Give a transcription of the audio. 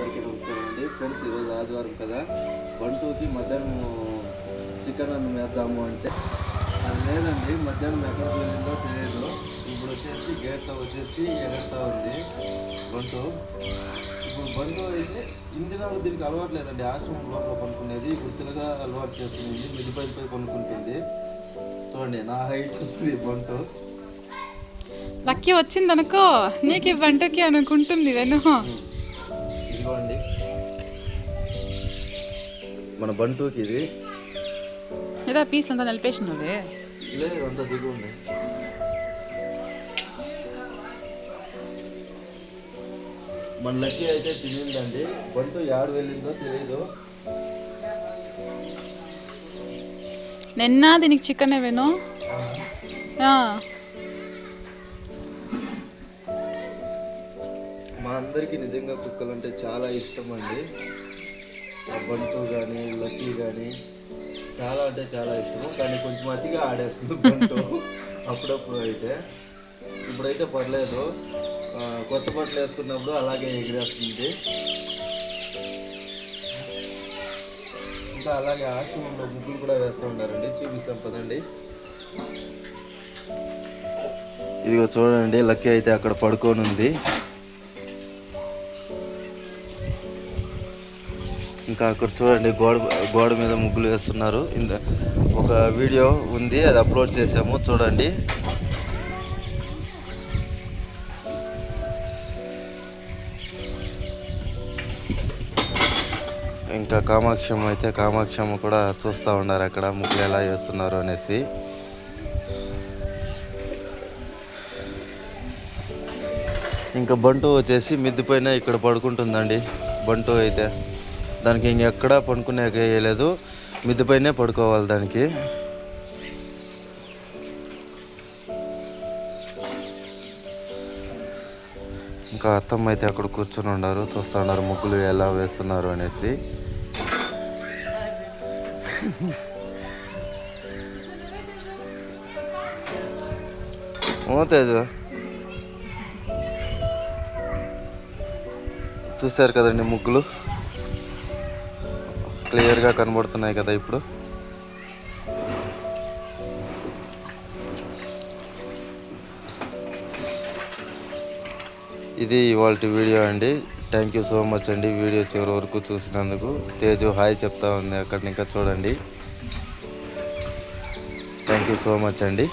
అందరికీ నమస్కారం అండి ఫ్రెండ్స్. ఈరోజు ఆదివారం కదా, బంటూకి మధ్యాహ్నం చికెన్ అన్నం వేద్దాము అంటే అది లేదండి. మధ్యాహ్నం ఎక్కడికి వెళ్ళిందో తెలియదు. ఇప్పుడు వచ్చేసి గేట్తో వచ్చేసి ఎగడతా ఉంది బంటు. ఇప్పుడు బంటు అయితే ఇందిరాలు దీనికి అలవాటు లేదండి. ఆశ్రమం లోపల కొనుక్కునేది ఇప్పుడు తిరగా అలవాటు చేసుకునేది. మిదిపై కొనుక్కుంటుంది. చూడండి నా హైట్ ఉంది బంటు. లక్కీ వచ్చిందనుకో నీకు బంటుకి అనుకుంటుంది వెను. ఇదిగోండి మన బంటుకి ఇది ఏదా పీస్లు అంతా నలిపేసి నువ్వే లేదు, అంత దిగుంది. మన లక్కీ అయితే తినిందండి. బంటు యాడు వెళ్ళిందో తెలియదు. నిన్న దీనికి చికెన్ వేను. మా అందరికీ నిజంగా కుక్కలు అంటే చాలా ఇష్టం అండి. బంటు కానీ లక్కీ కానీ చాలా అంటే చాలా ఇష్టము. కానీ కొంచెం అతిగా ఆడేస్తుంది బంటు అప్పుడప్పుడు. అయితే ఇప్పుడైతే పర్లేదు. కొత్త బట్టలు వేసుకున్నప్పుడు అలాగే ఎగిరేస్తుంది. ఇంకా అలాగే ఆశ్రమంలో ముగ్గులు కూడా వేస్తూ ఉంటారండి. చూపిస్తాం పదండి. ఇదిగో చూడండి, లక్కీ అయితే అక్కడ పడుకొని ఉంది. ఇంకా అక్కడ చూడండి గోడ మీద ముగ్గులు వేస్తున్నారు. ఒక వీడియో ఉంది, అది అప్లోడ్ చేసాము చూడండి. ఇంకా కామాక్షమ్మ కూడా చూస్తూ ఉన్నారు అక్కడ ముగ్గులు ఎలా వేస్తున్నారు అనేసి. ఇంకా బంటు వచ్చేసి మిద్ది పైన ఇక్కడ పడుకుంటుందండి. బంటు అయితే దానికి ఇంకెక్కడా పడుకునే వేయలేదు, మిద్ది పైనే పడుకోవాలి దానికి. ఇంకా అత్తమ్మ అయితే అక్కడ కూర్చొని ఉన్నారు, చూస్తూ ఉన్నారు ముగ్గులు ఎలా వేస్తున్నారు అనేసి. ఓ తేజ, చూశారు కదండి ముగ్గులు క్లియర్గా కనబడుతున్నాయి కదా ఇప్పుడు. ఇది ఇవాళ వీడియో అండి. థ్యాంక్ యూ సో మచ్ అండి వీడియో చివరి వరకు చూసినందుకు. తేజు హాయ్ చెప్తా ఉంది అక్కడ, ఇంకా చూడండి. థ్యాంక్ యూ సో మచ్ అండి.